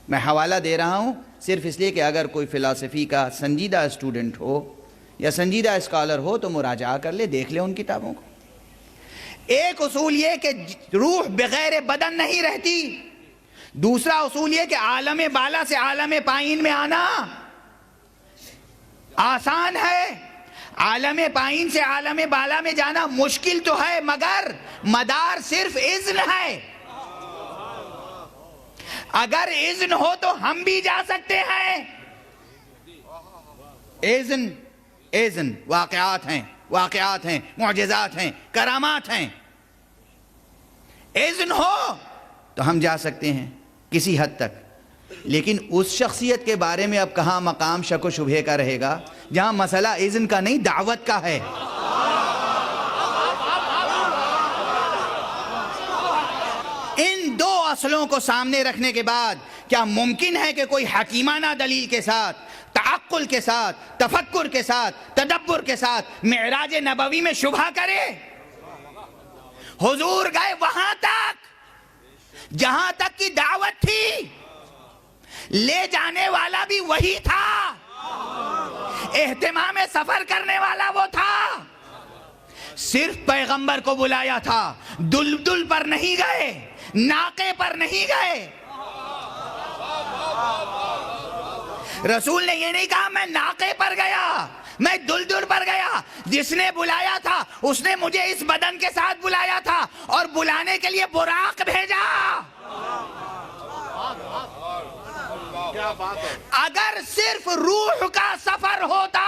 میں حوالہ دے رہا ہوں صرف اس لیے کہ اگر کوئی فلسفی کا سنجیدہ اسٹوڈنٹ ہو یا سنجیدہ اسکالر ہو تو مراجعہ کر لے، دیکھ لے ان کتابوں کو۔ ایک اصول یہ کہ روح بغیر بدن نہیں رہتی، دوسرا اصول یہ کہ عالم بالا سے عالم پائین میں آنا آسان ہے، عالم پائین سے عالم بالا میں جانا مشکل تو ہے، مگر مدار صرف اذن ہے۔ اگر اذن ہو تو ہم بھی جا سکتے ہیں۔ اذن واقعات ہیں، معجزات ہیں، کرامات ہیں۔ اذن ہو تو ہم جا سکتے ہیں کسی حد تک، لیکن اس شخصیت کے بارے میں اب کہاں مقام شک و شبہے کا رہے گا جہاں مسئلہ اذن کا نہیں دعوت کا ہے۔ ان دو اصلوں کو سامنے رکھنے کے بعد کیا ممکن ہے کہ کوئی حکیمانہ دلیل کے ساتھ، تعقل کے ساتھ، تفکر کے ساتھ، تدبر کے ساتھ معراج نبوی میں شبہ کرے؟ حضور گئے وہاں تک جہاں تک کی دعوت تھی، لے جانے والا بھی وہی تھا، اہتمام سفر کرنے والا وہ تھا، صرف پیغمبر کو بلایا تھا، دلدل پر نہیں گئے، ناقے پر نہیں گئے۔ رسول نے یہ نہیں کہا میں ناقے پر گیا، میں دلدل پر گیا، جس نے بلایا تھا اس نے مجھے اس بدن کے ساتھ بلایا تھا اور بلانے کے لیے براق بھیجا۔ اگر صرف روح کا سفر ہوتا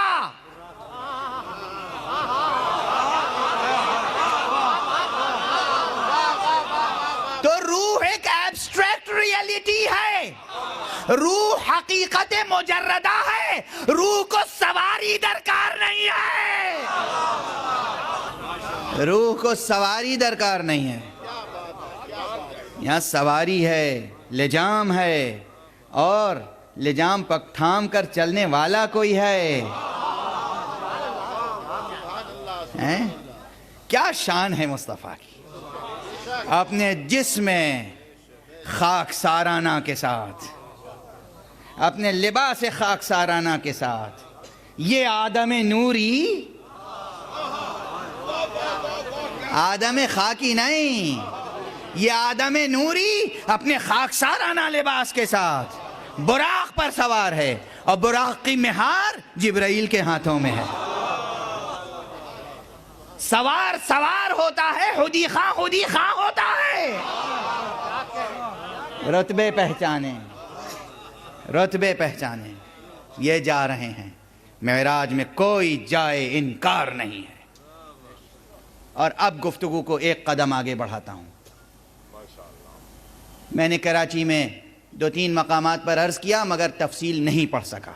تو روح ایک ایبسٹریکٹ ریئلٹی ہے، روح حقیقت مجردہ ہے، روح کو سواری درکار نہیں ہے، روح کو سواری درکار نہیں ہے، یہاں سواری ہے، لجام ہے، اور لجام پک تھام کر چلنے والا کوئی ہے۔ کیا شان ہے مصطفیٰ کی، اپنے جسم خاک سارانہ کے ساتھ، اپنے لباس خاک سارانہ کے ساتھ، یہ آدم نوری، آدم خاکی نہیں، یہ آدم نوری اپنے خاک سارانہ لباس کے ساتھ براق پر سوار ہے، اور براق کی مہار جبرائیل کے ہاتھوں میں ہے۔ سوار ہوتا ہے، خودی خواہ ہوتا ہے۔ رتبے پہچانے، یہ جا رہے ہیں معراج میں، کوئی جائے انکار نہیں ہے۔ اور اب گفتگو کو ایک قدم آگے بڑھاتا ہوں۔ میں نے کراچی میں 2-3 مقامات پر عرض کیا مگر تفصیل نہیں پڑھ سکا۔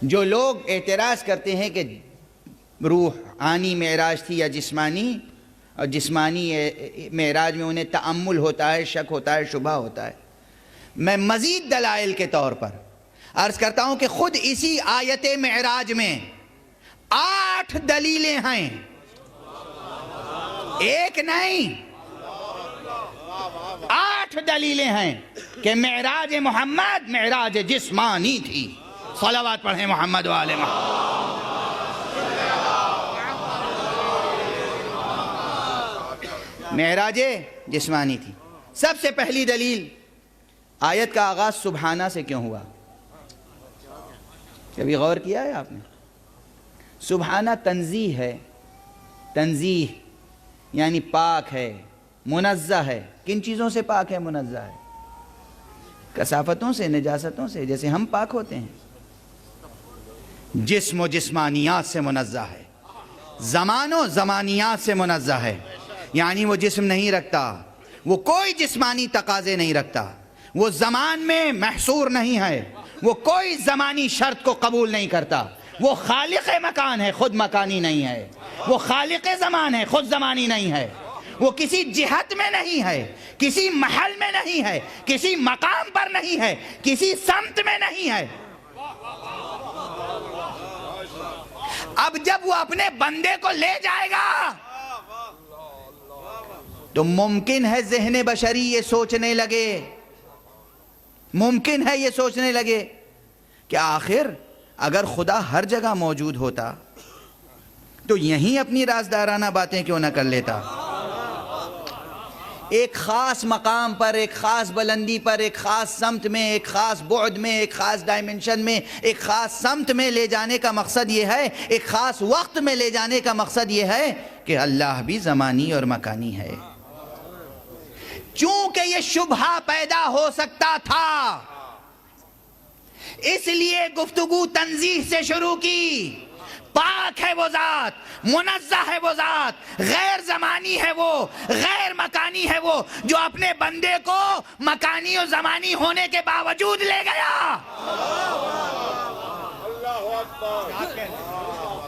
جو لوگ اعتراض کرتے ہیں کہ روحانی معراج تھی یا جسمانی، اور جسمانی معراج میں انہیں تأمل ہوتا ہے، شک ہوتا ہے، شبہ ہوتا ہے، میں مزید دلائل کے طور پر عرض کرتا ہوں کہ خود اسی آیت معراج میں 8 دلیلیں ہیں، ایک نہیں 8 دلیلیں ہیں کہ معراج محمد معراج جسمانی تھی۔ صلوات پڑھیں محمد و آل محمد۔ معراج جسمانی تھی۔ سب سے پہلی دلیل، آیت کا آغاز سبحانہ سے کیوں ہوا؟ کبھی غور کیا ہے آپ نے؟ سبحانہ تنزیہ ہے، تنزیہ یعنی پاک ہے، منزہ ہے۔ کن چیزوں سے پاک ہے، منزہ ہے؟ کثافتوں سے، نجاستوں سے، جیسے ہم پاک ہوتے ہیں۔ جسم و جسمانیات سے منزہ ہے، زمان و زمانیات سے منزہ ہے، یعنی وہ جسم نہیں رکھتا، وہ کوئی جسمانی تقاضے نہیں رکھتا، وہ زمان میں محصور نہیں ہے، وہ کوئی زمانی شرط کو قبول نہیں کرتا، وہ خالق مکان ہے، خود مکانی نہیں ہے، وہ خالق زمان ہے، خود زمانی نہیں ہے، وہ کسی جہت میں نہیں ہے، کسی محل میں نہیں ہے، کسی مقام پر نہیں ہے، کسی سمت میں نہیں ہے۔ اب جب وہ اپنے بندے کو لے جائے گا تو ممکن ہے ذہن بشری یہ سوچنے لگے ممکن ہے یہ سوچنے لگے کہ آخر اگر خدا ہر جگہ موجود ہوتا تو یہیں اپنی رازدارانہ باتیں کیوں نہ کر لیتا؟ ایک خاص مقام پر، ایک خاص بلندی پر، ایک خاص سمت میں، ایک خاص بعد میں، ایک خاص ڈائمنشن میں، ایک خاص سمت میں لے جانے کا مقصد یہ ہے، ایک خاص وقت میں لے جانے کا مقصد یہ ہے کہ اللہ بھی زمانی اور مکانی ہے۔ چونکہ یہ شبہہ پیدا ہو سکتا تھا، اس لیے گفتگو تنزیہ سے شروع کی۔ پاک ہے وہ ذات، منزہ ہے وہ ذات، غیر زمانی ہے وہ، غیر مکانی ہے وہ، جو اپنے بندے کو مکانی و زمانی ہونے کے باوجود لے گیا۔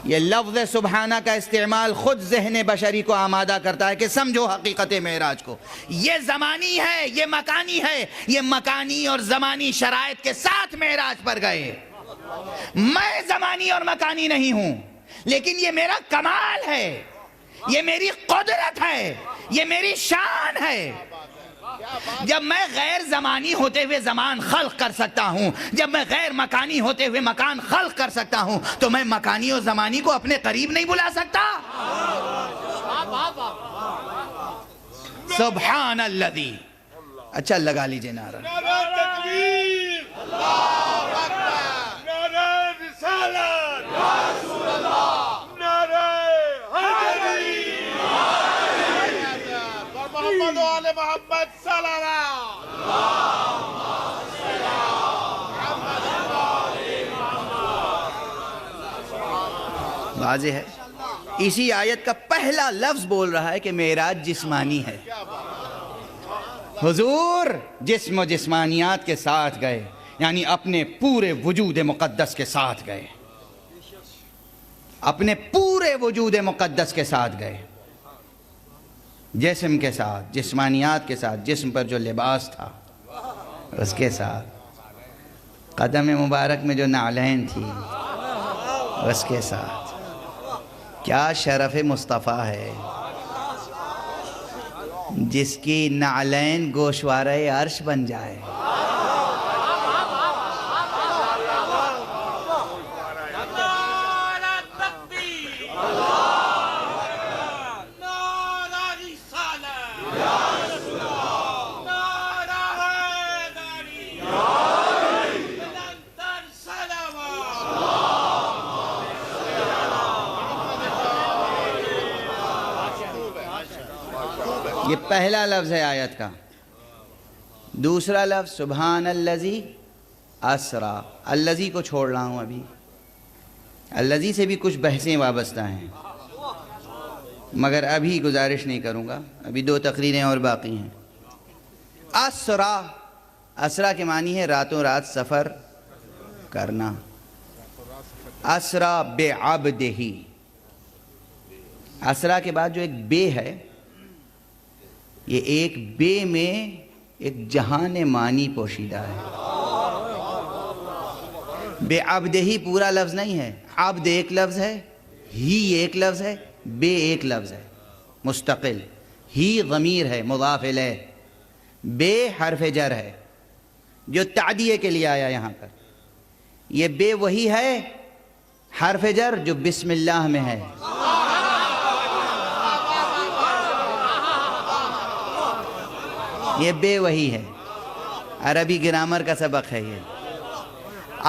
یہ لفظ سبحانہ کا استعمال خود ذہن بشری کو آمادہ کرتا ہے کہ سمجھو حقیقت معراج کو۔ یہ زمانی ہے، یہ مکانی ہے، یہ مکانی اور زمانی شرائط کے ساتھ معراج پر گئے۔ میں زمانی اور مکانی نہیں ہوں، لیکن یہ میرا کمال ہے، یہ میری قدرت ہے، یہ میری شان ہے۔ جب میں غیر زمانی ہوتے ہوئے زمان خلق کر سکتا ہوں، جب میں غیر مکانی ہوتے ہوئے مکان خلق کر سکتا ہوں، تو میں مکانی اور زمانی کو اپنے قریب نہیں بلا سکتا؟ سبحان الذی۔ اچھا لگا لیجئے نعرہ۔ واضح ہے، اسی آیت کا پہلا لفظ بول رہا ہے کہ معراج جسمانی ہے۔ حضور جسم و جسمانیات کے ساتھ گئے، یعنی اپنے پورے وجود مقدس کے ساتھ گئے، اپنے پورے وجود مقدس کے ساتھ گئے، جسم کے ساتھ، جسمانیات کے ساتھ، جسم پر جو لباس تھا اس کے ساتھ، قدم مبارک میں جو نعلین تھی اس کے ساتھ۔ کیا شرف مصطفیٰ ہے جس کی نعلین گوشوارہ عرش بن جائے۔ یہ پہلا لفظ ہے آیت کا۔ دوسرا لفظ سبحان الذی اسرا، الذی کو چھوڑ رہا ہوں ابھی، الذی سے بھی کچھ بحثیں وابستہ ہیں، مگر ابھی گزارش نہیں کروں گا، ابھی 2 تقریریں اور باقی ہیں۔ اسرا، اسرا کے معنی ہے راتوں رات سفر کرنا۔ اسرا بعبدہ، اسرا کے بعد جو ایک بے ہے، یہ ایک بے میں ایک جہان معنی پوشیدہ ہے۔ بے عبد ہی پورا لفظ نہیں ہے، عبد ایک لفظ ہے، ہی ایک لفظ ہے، بے ایک لفظ ہے مستقل، ہی ضمیر ہے مضاف الیہ، بے حرف جر ہے جو تعدیے کے لیے آیا یہاں پر۔ یہ بے وہی ہے حرف جر جو بسم اللہ میں ہے۔ یہ بے وہی ہے، عربی گرامر کا سبق ہے یہ۔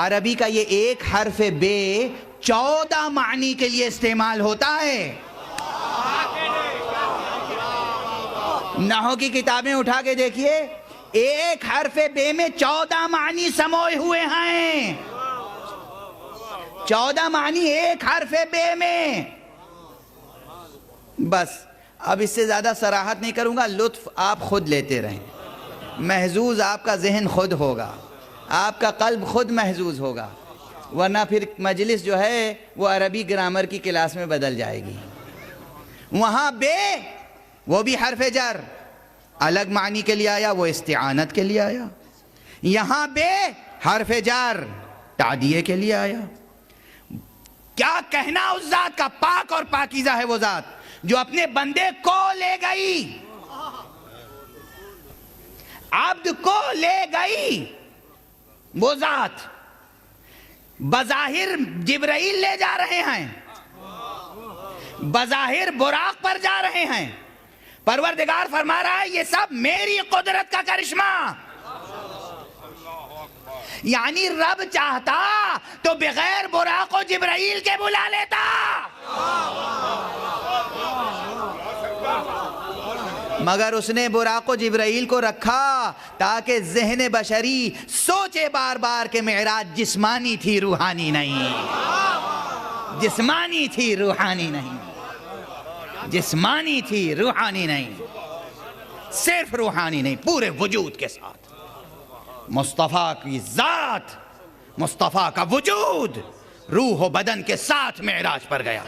عربی کا یہ ایک حرف بے 14 معنی کے لیے استعمال ہوتا ہے۔ نحو کی کتابیں اٹھا کے دیکھیے، ایک حرف بے میں 14 معنی سموئے ہوئے ہیں، 14 معنی ایک حرف بے میں۔ بس اب اس سے زیادہ صراحت نہیں کروں گا، لطف آپ خود لیتے رہیں، محظوظ آپ کا ذہن خود ہوگا، آپ کا قلب خود محظوظ ہوگا، ورنہ پھر مجلس جو ہے وہ عربی گرامر کی کلاس میں بدل جائے گی۔ وہاں بے وہ بھی حرف جر الگ معنی کے لیے آیا، وہ استعانت کے لیے آیا۔ یہاں بے حرف جر تعدیے کے لیے آیا۔ کیا کہنا اس ذات کا، پاک اور پاکیزہ ہے وہ ذات جو اپنے بندے کو لے گئی، عبد کو لے گئی، وہ ذات بظاہر جبرائیل لے جا رہے ہیں، بظاہر براق پر جا رہے ہیں، پروردگار فرما رہا ہے یہ سب میری قدرت کا کرشمہ. یعنی رب چاہتا تو بغیر براق و جبرائیل کے بلا لیتا، مگر اس نے براق و جبرائیل کو رکھا تاکہ ذہن بشری سوچے بار بار کہ معراج جسمانی تھی روحانی نہیں، جسمانی تھی روحانی نہیں، جسمانی تھی روحانی نہیں، صرف روحانی نہیں، پورے وجود کے ساتھ. مصطفیٰ کی ذات، مصطفیٰ کا وجود روح و بدن کے ساتھ معراج پر گیا.